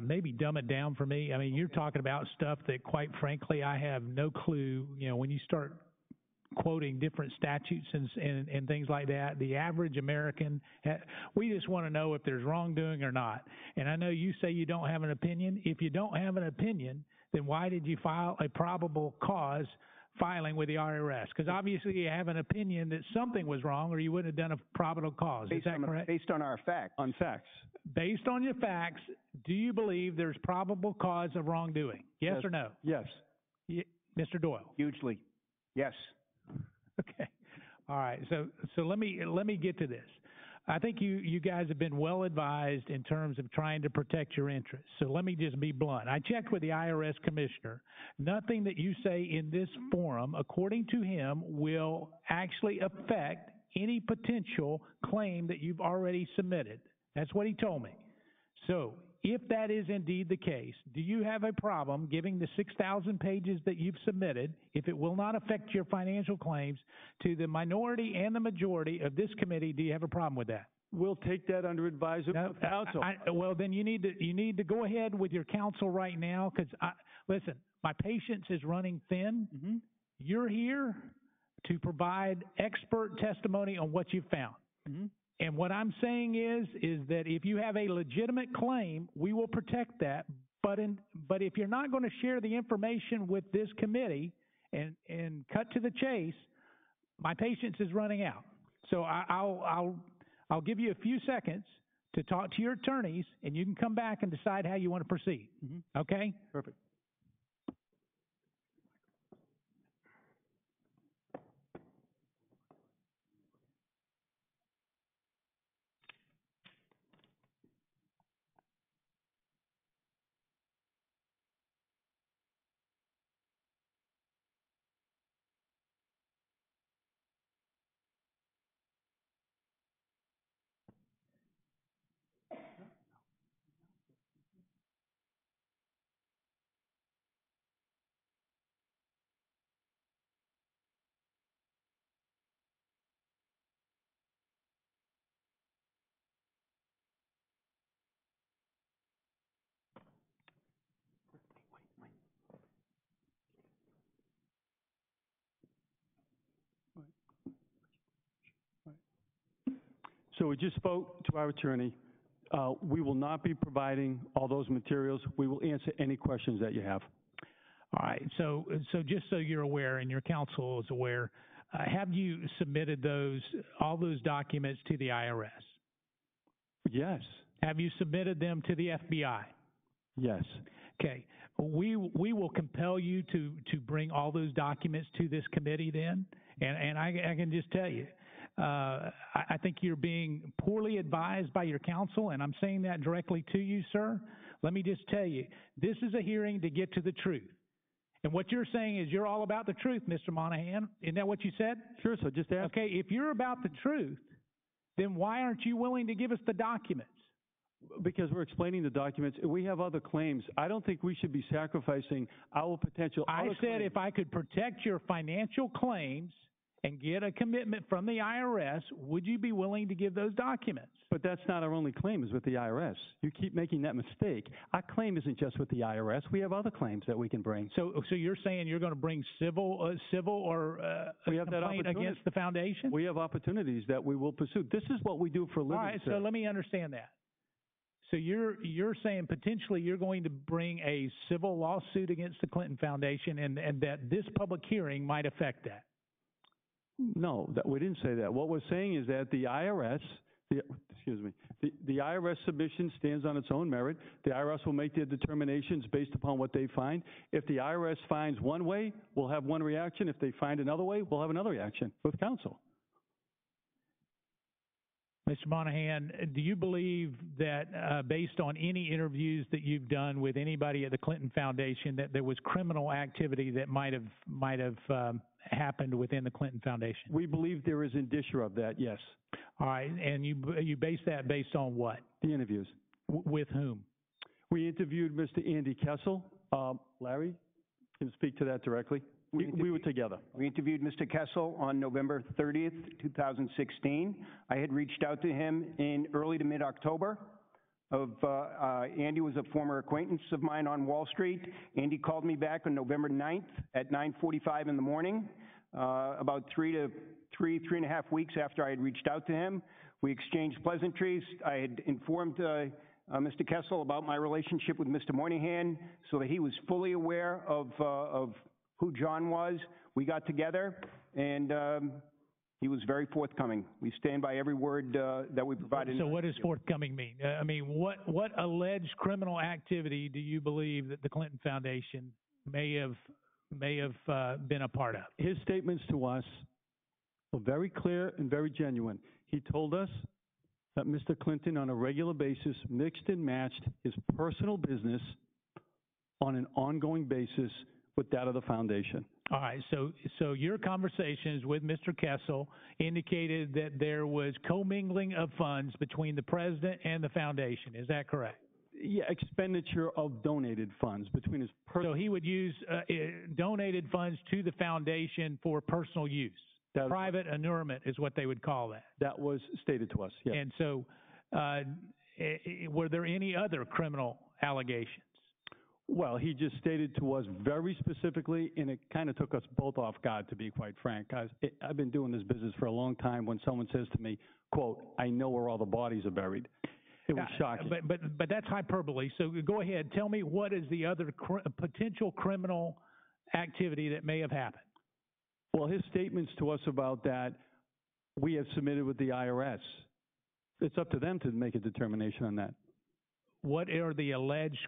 maybe dumb it down for me. I mean, you're talking about stuff that, quite frankly, I have no clue. You know, when you start quoting different statutes and things like that, the average American, we just want to know if there's wrongdoing or not. And I know you say you don't have an opinion. If you don't have an opinion, then why did you file a probable cause filing with the IRS? Because obviously you have an opinion that something was wrong, or you wouldn't have done a probable cause. Is that correct? Based on our facts. On facts. Based on your facts, do you believe there's probable cause of wrongdoing? Yes or no? Yes. Mr. Doyle? Hugely. Yes. Okay. All right. So let me get to this. I think you guys have been well advised in terms of trying to protect your interests. So let me just be blunt. I checked with the IRS commissioner. Nothing that you say in this forum, according to him, will actually affect any potential claim that you've already submitted. That's what he told me. So if that is indeed the case, do you have a problem giving the 6,000 pages that you've submitted, if it will not affect your financial claims, to the minority and the majority of this committee? Do you have a problem with that? We'll take that under advisement of counsel. Well, then you need to go ahead with your counsel right now, because listen, my patience is running thin. Mm-hmm. You're here to provide expert testimony on what you've found. Mm-hmm. And what I'm saying is that if you have a legitimate claim, we will protect that. But if you're not going to share the information with this committee and cut to the chase, my patience is running out. So I'll give you a few seconds to talk to your attorneys, and you can come back and decide how you want to proceed. Mm-hmm. Okay? Perfect. So we just spoke to our attorney. We will not be providing all those materials. We will answer any questions that you have. All right. So just so you're aware and your counsel is aware, have you submitted all those documents to the IRS? Yes. Have you submitted them to the FBI? Yes. Okay. We will compel you to bring all those documents to this committee then, and I can just tell you, I think you're being poorly advised by your counsel, and I'm saying that directly to you, sir. Let me just tell you, this is a hearing to get to the truth. And what you're saying is you're all about the truth, Mr. Moynihan. Isn't that what you said? Sure, so just ask. Okay, if you're about the truth, then why aren't you willing to give us the documents? Because we're explaining the documents. We have other claims. I don't think we should be sacrificing our potential. I said if I could protect your financial claims and get a commitment from the IRS, would you be willing to give those documents? But that's not our only claim is with the IRS. You keep making that mistake. Our claim isn't just with the IRS. We have other claims that we can bring. So you're saying you're going to bring civil or we have complaint against the foundation? We have opportunities that we will pursue. This is what we do for a living. All right, so let me understand that. So you're saying potentially you're going to bring a civil lawsuit against the Clinton Foundation, and that this public hearing might affect that? No, we didn't say that. What we're saying is that the IRS, the IRS submission stands on its own merit. The IRS will make their determinations based upon what they find. If the IRS finds one way, we'll have one reaction. If they find another way, we'll have another reaction with counsel. Mr. Moynihan, do you believe that based on any interviews that you've done with anybody at the Clinton Foundation that there was criminal activity that might have happened within the Clinton Foundation? We believe there is indicia of that, yes. All right, and you base that based on what? The interviews. With whom? We interviewed Mr. Andy Kessel. Larry can speak to that directly. We were together. We interviewed Mr. Kessel on November 30th, 2016. I had reached out to him in early to mid-October. Andy was a former acquaintance of mine on Wall Street. Andy called me back on November 9th at 9:45 in the morning, about three and a half weeks after I had reached out to him. We exchanged pleasantries. I had informed Mr. Kessel about my relationship with Mr. Moynihan so that he was fully aware of who John was. We got together, and he was very forthcoming. We stand by every word that we provided. So what does forthcoming mean? I mean, what alleged criminal activity do you believe that the Clinton Foundation may have been a part of? His statements to us were very clear and very genuine. He told us that Mr. Clinton, on a regular basis, mixed and matched his personal business on an ongoing basis with that of the foundation. All right, so your conversations with Mr. Kessel indicated that there was commingling of funds between the president and the foundation. Is that correct? Yeah, expenditure of donated funds between his personal. So he would use donated funds to the foundation for personal use. Private annulment is what they would call that. That was stated to us, yes. And so were there any other criminal allegations? Well, he just stated to us very specifically, and it kind of took us both off guard, to be quite frank. Guys, I've been doing this business for a long time. When someone says to me, quote, "I know where all the bodies are buried," it was shocking. But that's hyperbole. So go ahead. Tell me, what is the other potential criminal activity that may have happened? Well, his statements to us about that, we have submitted with the IRS. It's up to them to make a determination on that. What are the alleged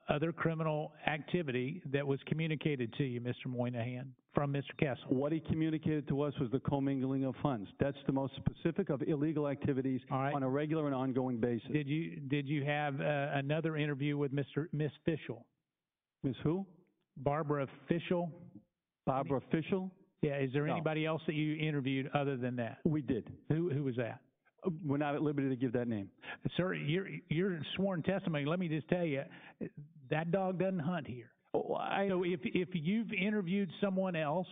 other criminal activity that was communicated to you, Mr. Moynihan, from Mr. Kessel? What he communicated to us was the commingling of funds. That's the most specific of illegal activities on a regular and ongoing basis. Did you have another interview with Miss Fischel? Miss who? Barbara Fischel. Barbara Fischel? Yeah. Is there anybody else that you interviewed other than that? We did. Who was that? We're not at liberty to give that name. Sir, your sworn testimony, let me just tell you, that dog doesn't hunt here. Oh, so if you've interviewed someone else,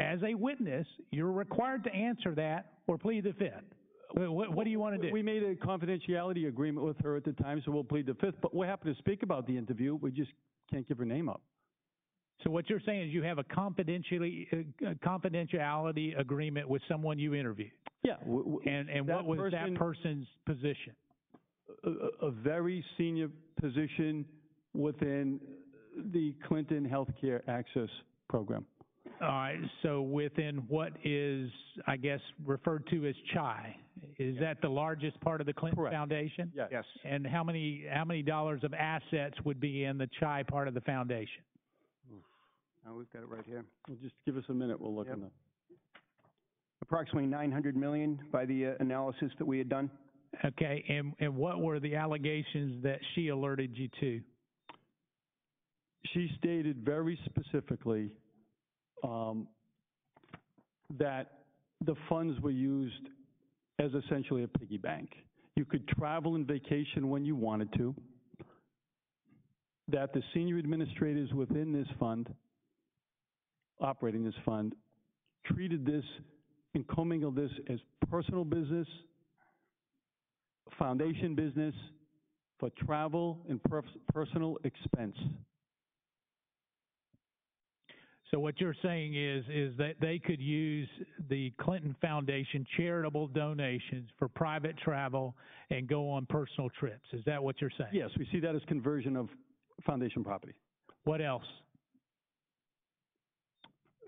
as a witness, you're required to answer that or plead the fifth. What do you want to do? We made a confidentiality agreement with her at the time, so we'll plead the fifth. But we're happy to speak about the interview. We just can't give her name up. So what you're saying is you have a confidentiality agreement with someone you interviewed? Yeah. And what was that person's position? A very senior position within the Clinton Healthcare Access Program. All right. So within what is, I guess, referred to as CHI, is that the largest part of the Clinton Foundation? Yes. And how many dollars of assets would be in the CHI part of the foundation? Oh, we've got it right here. Well, just give us a minute. We'll look in the... Approximately $900 million by the analysis that we had done. Okay, and what were the allegations that she alerted you to? She stated very specifically that the funds were used as essentially a piggy bank. You could travel and vacation when you wanted to, that the senior administrators within this fund, operating this fund, treated this and commingled this as personal business, foundation business, for travel and personal expense. So what you're saying is that they could use the Clinton Foundation charitable donations for private travel and go on personal trips. Is that what you're saying? Yes, we see that as conversion of foundation property. What else?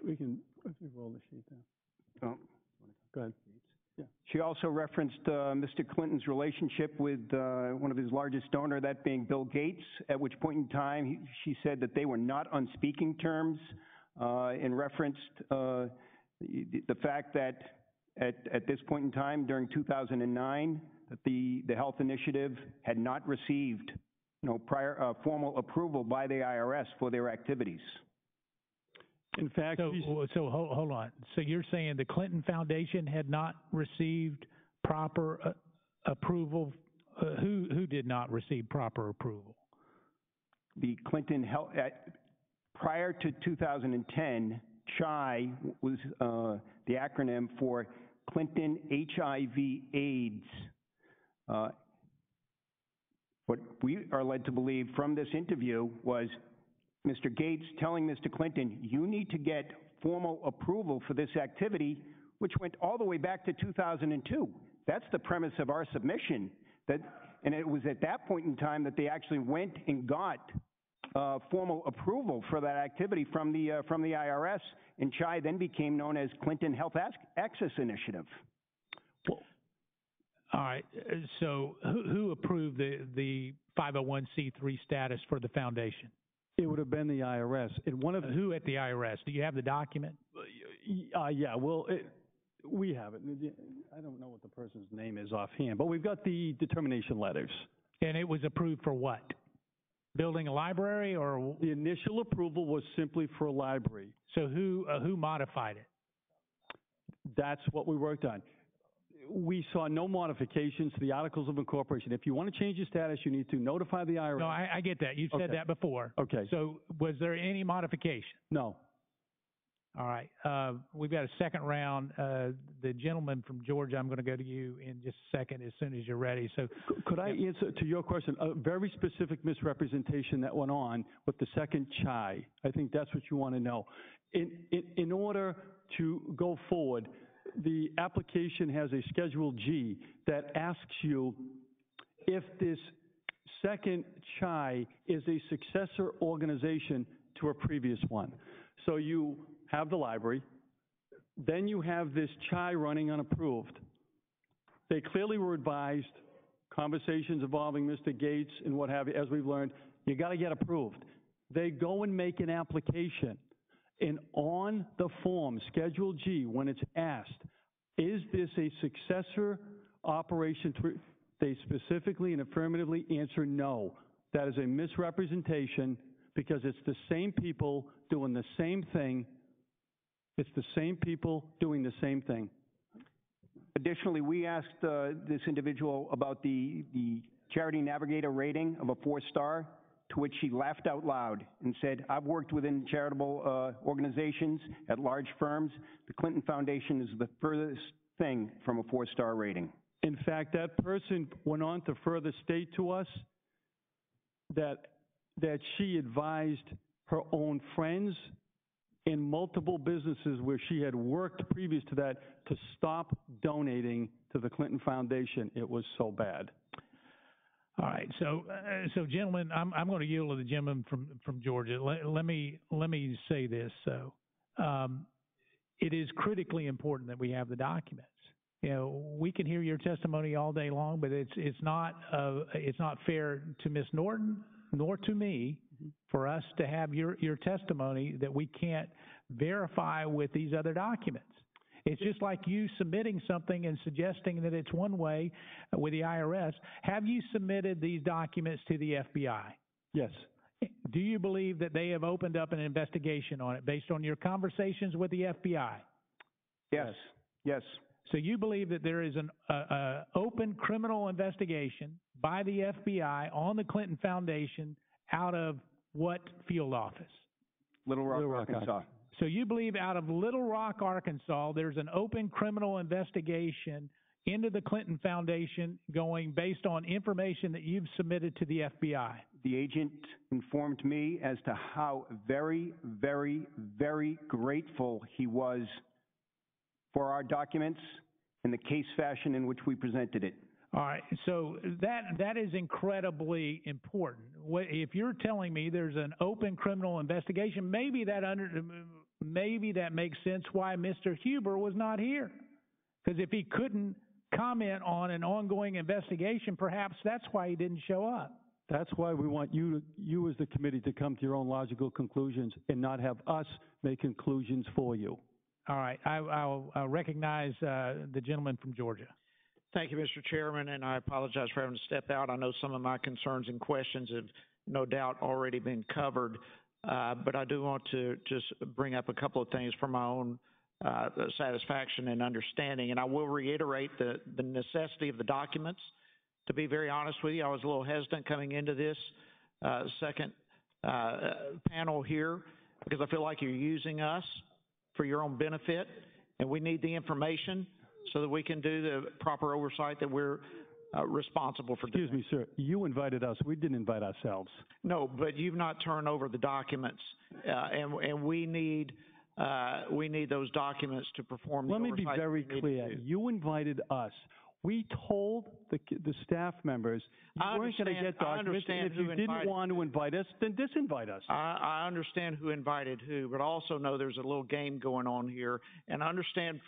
We can roll the sheet down. Oh. Go ahead. Yeah. She also referenced Mr. Clinton's relationship with one of his largest donor, that being Bill Gates, at which point in time she said that they were not on speaking terms, and referenced the fact that at this point in time during 2009 that the Health Initiative had not received prior formal approval by the IRS for their activities. In fact, so hold on. So you're saying the Clinton Foundation had not received proper approval? Who did not receive proper approval? The Clinton Health, prior to 2010, CHI was the acronym for Clinton HIV/AIDS What we are led to believe from this interview was Mr. Gates telling Mr. Clinton, you need to get formal approval for this activity, which went all the way back to 2002. That's the premise of our submission. And it was at that point in time that they actually went and got formal approval for that activity from the IRS, and CHI then became known as Clinton Health Access Initiative. Well, all right. So who approved the 501c3 status for the foundation? It would have been the IRS. Who at the IRS? Do you have the document? Yeah. Well, we have it. I don't know what the person's name is offhand, but we've got the determination letters. And it was approved for what? Building a library, or? The initial approval was simply for a library. So who modified it? That's what we worked on. We saw no modifications to the Articles of Incorporation. If you want to change your status, you need to notify the IRS. No, I get that. You've said that before. Okay. So was there any modification? No. All right. We've got a second round. The gentleman from Georgia, I'm going to go to you in just a second as soon as you're ready. So, could I answer to your question? A very specific misrepresentation that went on with the second CHI. I think that's what you want to know. In order to go forward, the application has a Schedule G that asks you if this second CHI is a successor organization to a previous one. So you have the library, then you have this CHI running unapproved. They clearly were advised, conversations involving Mr. Gates and what have you, as we've learned, you got to get approved. They go and make an application, and on the form, Schedule G, when it's asked, is this a successor operation, they specifically and affirmatively answer no. That is a misrepresentation because it's the same people doing the same thing. It's the same people doing the same thing. Additionally, we asked this individual about the Charity Navigator rating of a 4-star, to which she laughed out loud and said, I've worked within charitable organizations at large firms. The Clinton Foundation is the furthest thing from a 4-star rating. In fact, that person went on to further state to us that she advised her own friends in multiple businesses where she had worked previous to that to stop donating to the Clinton Foundation. It was so bad. All right, so gentlemen, I'm going to yield to the gentleman from Georgia. Let me say this. So, it is critically important that we have the documents. You know, we can hear your testimony all day long, but it's not fair to Ms. Norton nor to me for us to have your testimony that we can't verify with these other documents. It's just like you submitting something and suggesting that it's one way with the IRS. Have you submitted these documents to the FBI? Yes. Do you believe that they have opened up an investigation on it based on your conversations with the FBI? Yes. Yes. So you believe that there is an open criminal investigation by the FBI on the Clinton Foundation out of what field office? Little Rock, Arkansas. So you believe out of Little Rock, Arkansas, there's an open criminal investigation into the Clinton Foundation going based on information that you've submitted to the FBI? The agent informed me as to how very, very, very grateful he was for our documents and the case fashion in which we presented it. All right, so that is incredibly important. If you're telling me there's an open criminal investigation, maybe that makes sense why Mr. Huber was not here. Because if he couldn't comment on an ongoing investigation, perhaps that's why he didn't show up. That's why we want you as the committee to come to your own logical conclusions and not have us make conclusions for you. All right, I'll recognize the gentleman from Georgia. Thank you, Mr. Chairman, and I apologize for having to step out. I know some of my concerns and questions have no doubt already been covered, but I do want to just bring up a couple of things for my own satisfaction and understanding, and I will reiterate the necessity of the documents. To be very honest with you, I was a little hesitant coming into this second panel here because I feel like you're using us for your own benefit, and we need the information so that we can do the proper oversight that we're responsible for doing. Excuse me, sir. You invited us. We didn't invite ourselves. No, but you've not turned over the documents, and we need those documents to perform the Let me oversight. be very clear. You invited us. We told the staff members you weren't going to get documents, and if you didn't want to invite us, then disinvite us. I understand who invited who, but I also know there's a little game going on here, and I understand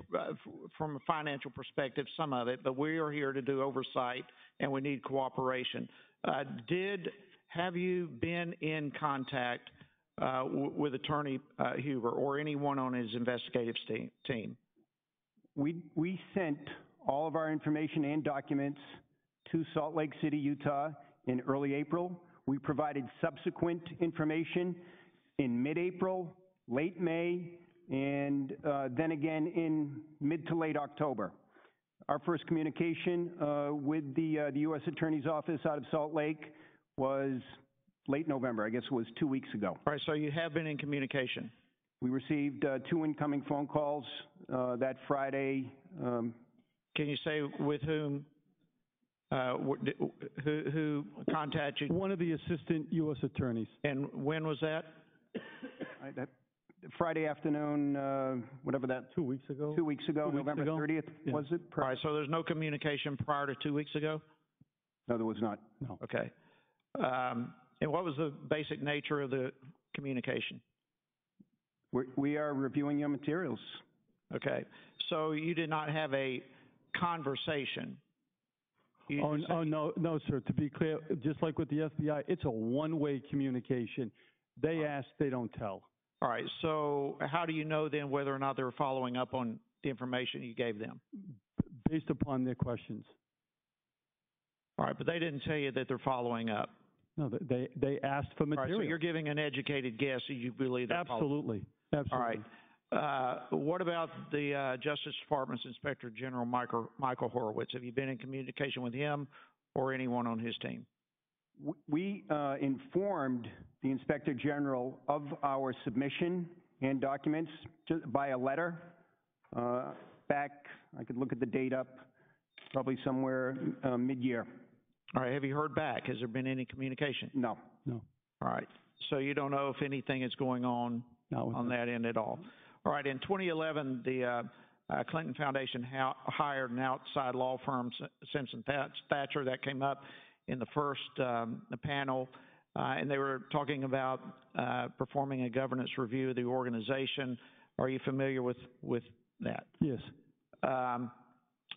from a financial perspective some of it, but we are here to do oversight, and we need cooperation. Have you been in contact with Attorney Huber or anyone on his investigative team? We sent all of our information and documents to Salt Lake City, Utah in early April. We provided subsequent information in mid-April, late May, and then again in mid to late October. Our first communication with the U.S. Attorney's Office out of Salt Lake was late November. I guess it was 2 weeks ago. All right, so you have been in communication. We received 2 incoming phone calls that Friday. Can you say with whom? Who contacted you? One of the assistant U.S. attorneys. And when was that? Friday afternoon, whatever that. 2 weeks ago. 2 weeks ago, November 30th, yeah. Was it? All right, so there's no communication prior to 2 weeks ago? No, there was not. No. Okay. And what was the basic nature of the communication? We are reviewing your materials. Okay. So you did not have a conversation? No, sir. To be clear, just like with the FBI, it's a one-way communication. They ask, they don't tell. All right. So how do you know then whether or not they're following up on the information you gave them? Based upon their questions. All right, but they didn't tell you that they're following up. No, they asked for material. All right, so you're giving an educated guess that you believe they're Absolutely. Absolutely. All right. What about the Justice Department's Inspector General Michael Horowitz? Have you been in communication with him or anyone on his team? We informed the Inspector General of our submission and documents by a letter back, I could look at the date up, probably somewhere mid-year. All right. Have you heard back? Has there been any communication? No. No. All right. So you don't know if anything is going on that end at all. All right. In 2011, the Clinton Foundation hired an outside law firm, Simpson Thatcher. That came up in the first panel, and they were talking about performing a governance review of the organization. Are you familiar with that? Yes.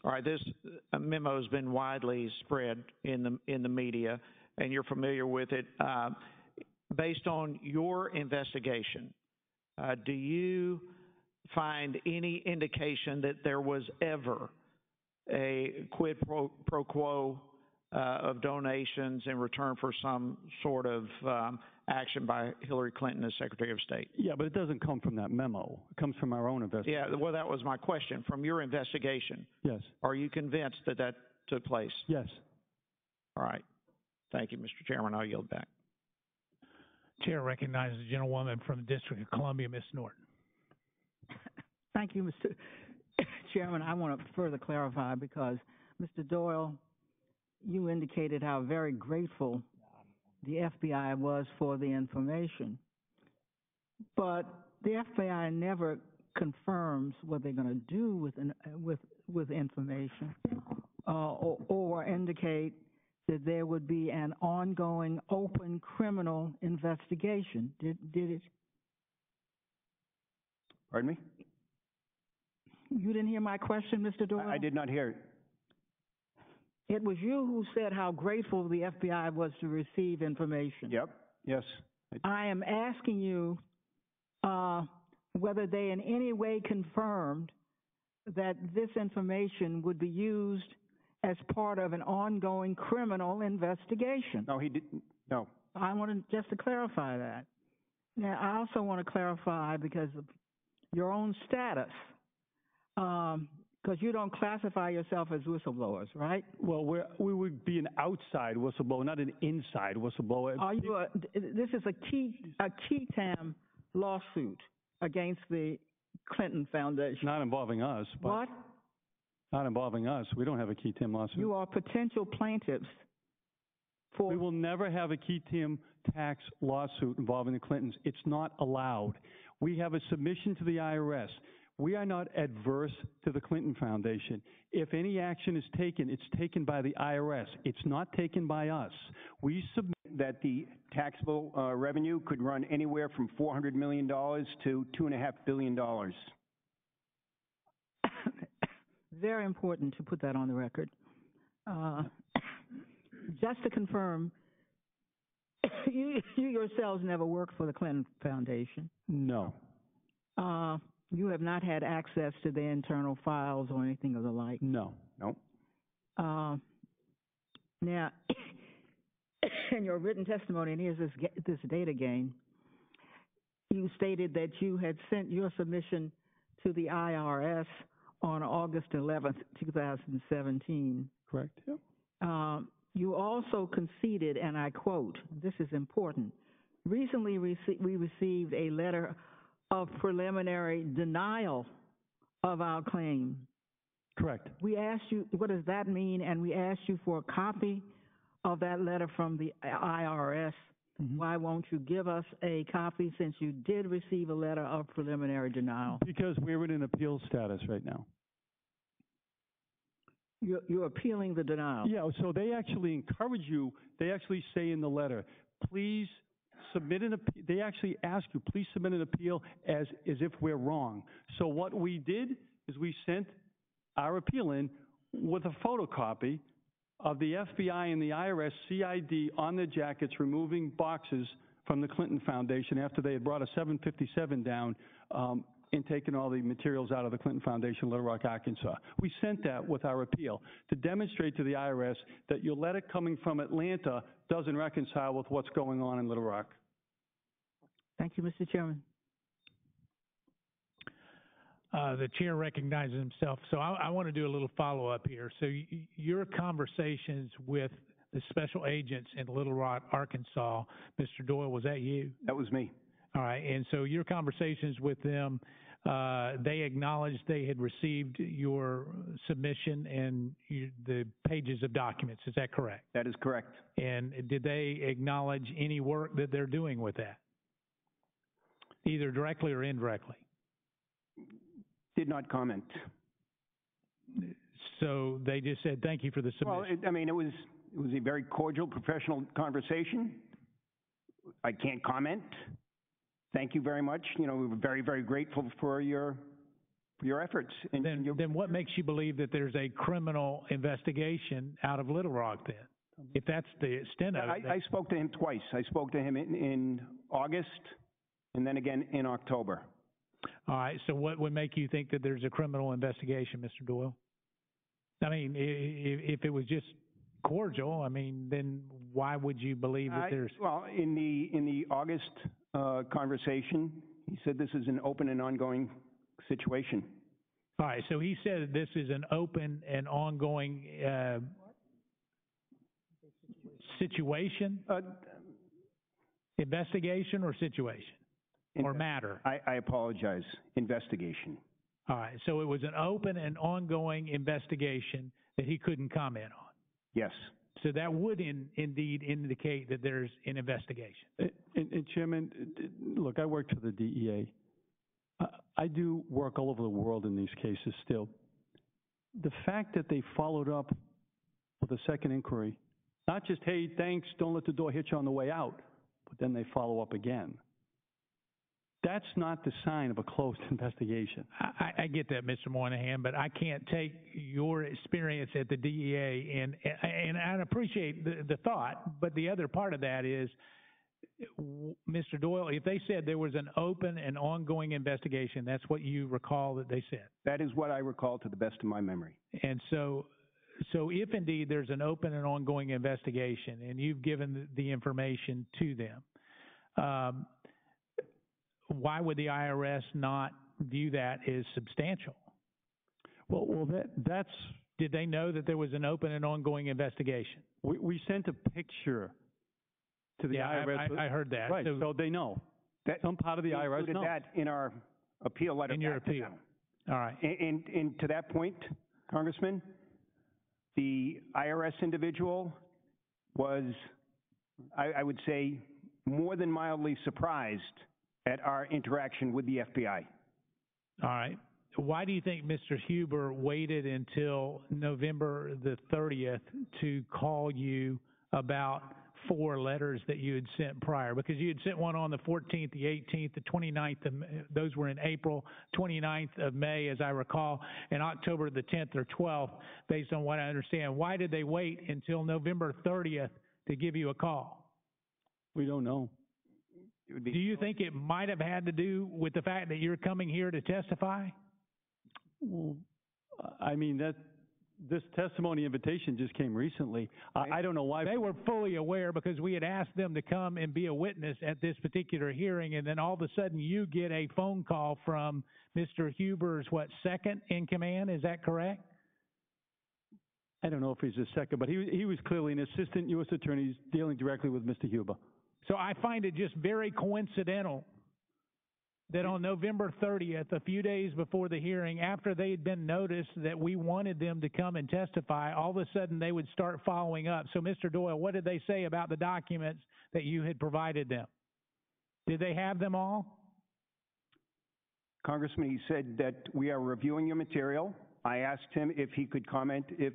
All right, this memo has been widely spread in the media, and you're familiar with it. Based on your investigation, do you find any indication that there was ever a quid pro quo of donations in return for some sort of action by Hillary Clinton as Secretary of State? Yeah, but it doesn't come from that memo. It comes from our own investigation. Yeah, well, that was my question. From your investigation, yes. Are you convinced that took place? Yes. All right. Thank you, Mr. Chairman. I'll yield back. Chair recognizes the gentlewoman from the District of Columbia, Ms. Norton. Thank you, Mr. Chairman. I want to further clarify because, Mr. Doyle, you indicated how very grateful the FBI was for the information. But the FBI never confirms what they're going to do with information or indicate that there would be an ongoing open criminal investigation. Did it? Pardon me? You didn't hear my question, Mr. Doyle? I did not hear it. It was you who said how grateful the FBI was to receive information. Yep. Yes. I am asking you whether they in any way confirmed that this information would be used as part of an ongoing criminal investigation. No, he didn't. No. I wanted just to clarify that. Now, I also want to clarify because of your own status, because you don't classify yourself as whistleblowers, right? Well, we would be an outside whistleblower, not an inside whistleblower. Are you this is a KETAM lawsuit against the Clinton Foundation. Not involving us. But What? Not involving us. We don't have a key TIM lawsuit. You are potential plaintiffs for... We will never have a key TIM tax lawsuit involving the Clintons. It's not allowed. We have a submission to the IRS. We are not adverse to the Clinton Foundation. If any action is taken, it's taken by the IRS. It's not taken by us. We submit That the taxable revenue could run anywhere from $400 million to $2.5 billion. Very important to put that on the record. Just to confirm, you yourselves never worked for the Clinton Foundation. no. You have not had access to their internal files or anything of the like. No. No. Now, in your written testimony, and here's this data game, you stated that you had sent your submission to the IRS on August 11th, 2017. Correct. Yep. You also conceded, and I quote, this is important, recently we received a letter of preliminary denial of our claim. Correct. We asked you, what does that mean? And we asked you for a copy of that letter from the IRS. Mm-hmm. Why won't you give us a copy since you did receive a letter of preliminary denial? Because we're in an appeal status right now. You're appealing the denial. Yeah, so they actually encourage you, they actually say in the letter, please submit an appeal. They actually ask you, please submit an appeal as if we're wrong. So what we did is we sent our appeal in with a photocopy of the FBI and the IRS CID on their jackets removing boxes from the Clinton Foundation after they had brought a 757 down and taken all the materials out of the Clinton Foundation, Little Rock, Arkansas. We sent that with our appeal to demonstrate to the IRS that your letter coming from Atlanta doesn't reconcile with what's going on in Little Rock. Thank you, Mr. Chairman. The chair recognizes himself, so I want to do a little follow-up here. So your conversations with the special agents in Little Rock, Arkansas, Mr. Doyle, was that you? That was me. All right, and so your conversations with them, they acknowledged they had received your submission and the pages of documents. Is that correct? That is correct. And did they acknowledge any work that they're doing with that, either directly or indirectly? Did not comment. So they just said, thank you for the submission. Well, it was a very cordial, professional conversation. I can't comment. Thank you very much. We were very, very grateful for your efforts. And then what makes you believe that there's a criminal investigation out of Little Rock then? If that's the extent of it. I spoke to him twice. I spoke to him in August and then again in October. All right, so what would make you think that there's a criminal investigation, Mr. Doyle? I mean, if it was just cordial, then why would you believe that there's... Well, in the August conversation, he said this is an open and ongoing situation. All right, so he said this is an open and ongoing situation? Investigation or situation? Or matter? I apologize. Investigation. All right. So it was an open and ongoing investigation that he couldn't comment on. Yes. So that would indeed indicate that there's an investigation. And Chairman, look, I worked for the DEA. I do work all over the world in these cases still. The fact that they followed up with a second inquiry, not just, hey, thanks, don't let the door hit you on the way out, but then they follow up again. That's not the sign of a closed investigation. I get that, Mr. Moynihan, but I can't take your experience at the DEA and I appreciate the thought, but the other part of that is, Mr. Doyle, if they said there was an open and ongoing investigation, that's what you recall that they said? That is what I recall to the best of my memory. And so if indeed there's an open and ongoing investigation and you've given the information to them, why would the IRS not view that as substantial? Well, that's... Did they know that there was an open and ongoing investigation? We sent a picture to the IRS. I heard that. Right, so they know. Some part of the IRS knows. That in our appeal letter. In your appeal. All right. And to that point, Congressman, the IRS individual was, I would say, more than mildly surprised at our interaction with the FBI. All right. Why do you think Mr. Huber waited until November the 30th to call you about 4 letters that you had sent prior? Because you had sent one on the 14th, the 18th, the 29th, those were in April, 29th of May, as I recall, and October the 10th or 12th, based on what I understand. Why did they wait until November 30th to give you a call? We don't know. Do you think it might have had to do with the fact that you're coming here to testify? Well, I mean, this testimony invitation just came recently. I don't know why. They were fully aware because we had asked them to come and be a witness at this particular hearing, and then all of a sudden you get a phone call from Mr. Huber's, second in command? Is that correct? I don't know if he's a second, but he was clearly an assistant U.S. attorney dealing directly with Mr. Huber. So I find it just very coincidental that on November 30th, a few days before the hearing, after they had been noticed that we wanted them to come and testify, all of a sudden they would start following up. So, Mr. Doyle, what did they say about the documents that you had provided them? Did they have them all? Congressman, he said that we are reviewing your material. I asked him if he could comment if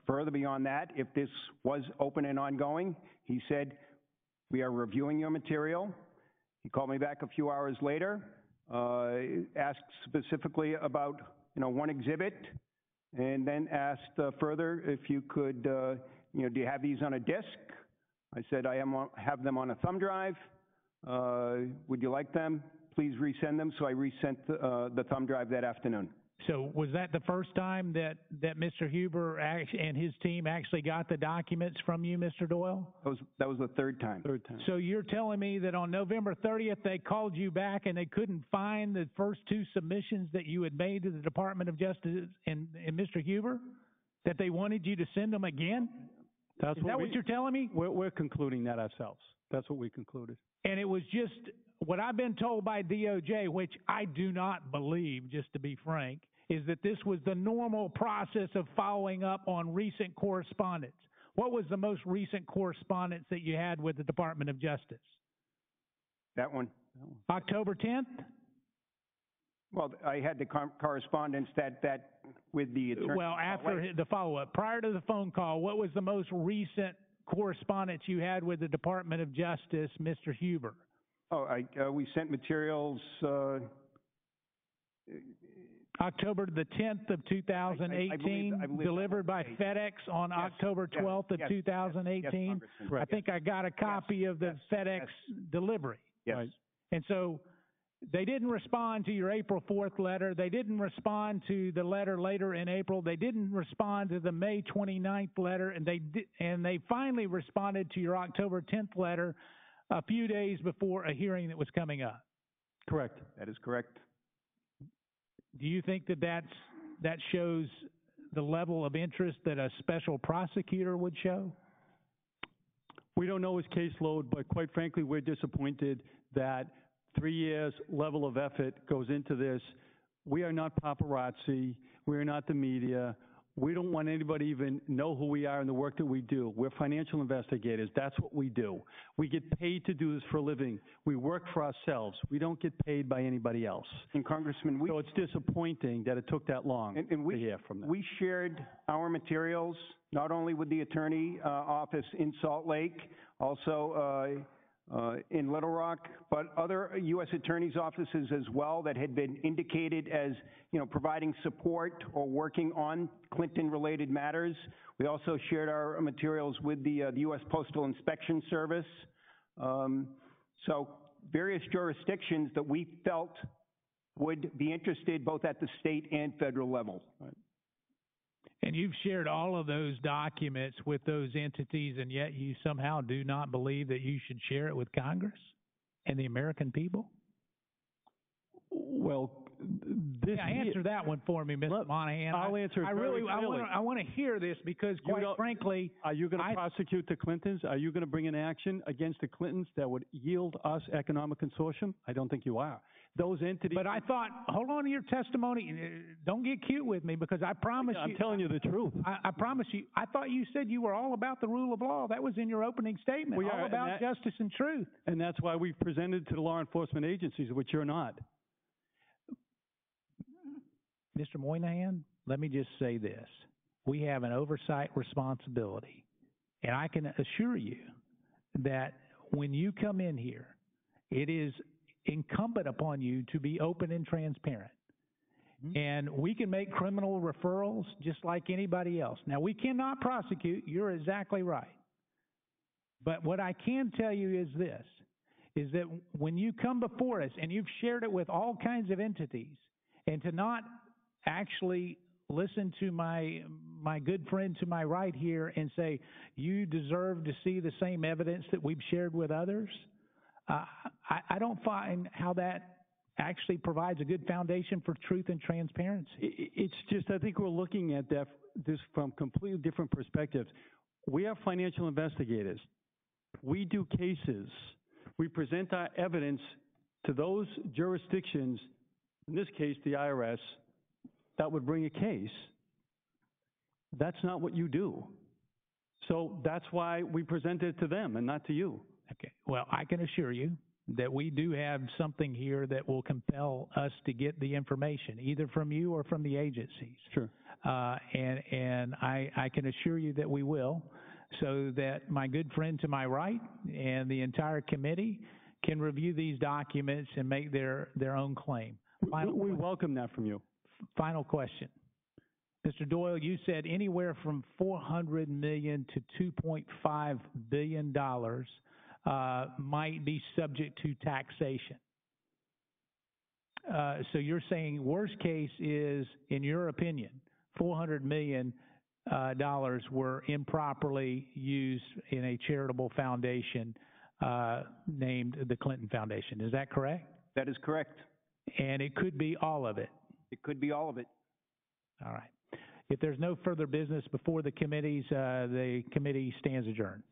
further beyond that, if this was open and ongoing. He said, we are reviewing your material. He called me back a few hours later, asked specifically about, one exhibit, and then asked further if you could, do you have these on a disk? I said, I have them on a thumb drive. Would you like them? Please resend them. So I resent the thumb drive that afternoon. So was that the first time that Mr. Huber and his team actually got the documents from you, Mr. Doyle? That was the third time. So you're telling me that on November 30th they called you back and they couldn't find the first 2 submissions that you had made to the Department of Justice and Mr. Huber? That they wanted you to send them again? Is that what you're telling me? We're concluding that ourselves. That's what we concluded. And it was just what I've been told by DOJ, which I do not believe, just to be frank, is that this was the normal process of following up on recent correspondence. What was the most recent correspondence that you had with the Department of Justice? That one. October 10th? Well, I had the correspondence that with the attorney. Well, after the follow-up. Prior to the phone call, what was the most recent correspondence you had with the Department of Justice, Mr. Huber? Oh, we sent materials. October the 10th of 2018, I believe delivered by FedEx on October 12th of 2018. Yes, I think I got a copy of the FedEx delivery. Yes. Right. And so they didn't respond to your April 4th letter. They didn't respond to the letter later in April. They didn't respond to the May 29th letter, and they finally responded to your October 10th letter a few days before a hearing that was coming up. Correct. That is correct. Do you think that shows the level of interest that a special prosecutor would show? We don't know his caseload, but quite frankly, we're disappointed that 3 years level of effort goes into this. We are not paparazzi. We are not the media. We don't want anybody to even know who we are and the work that we do. We're financial investigators. That's what we do. We get paid to do this for a living. We work for ourselves. We don't get paid by anybody else. And Congressman, so it's disappointing that it took that long to hear from them. We shared our materials not only with the attorney office in Salt Lake, also in Little Rock, but other U.S. attorneys' offices as well that had been indicated as, providing support or working on Clinton-related matters. We also shared our materials with the U.S. Postal Inspection Service. So various jurisdictions that we felt would be interested both at the state and federal level. Right. And you've shared all of those documents with those entities, and yet you somehow do not believe that you should share it with Congress and the American people? Well, this... Yeah, answer that one for me, Mr. Moynihan. I'll answer it very clearly. I want to hear this because, quite frankly... Are you going to prosecute the Clintons? Are you going to bring an action against the Clintons that would yield us economic consortium? I don't think you are. Those entities... But I thought, hold on to your testimony. Don't get cute with me because I promise you... I'm telling you the truth. I promise you. I thought you said you were all about the rule of law. That was in your opening statement. We are, all about justice and truth. And that's why we've presented to the law enforcement agencies, which you're not. Mr. Moynihan, let me just say this. We have an oversight responsibility. And I can assure you that when you come in here, it is incumbent upon you to be open and transparent. And we can make criminal referrals just like anybody else. Now, we cannot prosecute. You're exactly right. But what I can tell you is this, is that when you come before us and you've shared it with all kinds of entities, and to not actually listen to my good friend to my right here and say, you deserve to see the same evidence that we've shared with others, I don't find how that actually provides a good foundation for truth and transparency. It's just, I think we're looking at this from completely different perspectives. We are financial investigators. We do cases. We present our evidence to those jurisdictions, in this case, the IRS, that would bring a case. That's not what you do. So that's why we present it to them and not to you. Okay. Well, I can assure you that we do have something here that will compel us to get the information, either from you or from the agencies. Sure. And I can assure you that we will, so that my good friend to my right and the entire committee can review these documents and make their own claim. We welcome that from you. Final question. Mr. Doyle, you said anywhere from $400 million to $2.5 billion might be subject to taxation. So you're saying worst case is, in your opinion, $400 million were improperly used in a charitable foundation named the Clinton Foundation. Is that correct? That is correct. And it could be all of it? It could be all of it. All right. If there's no further business before the committees, the committee stands adjourned.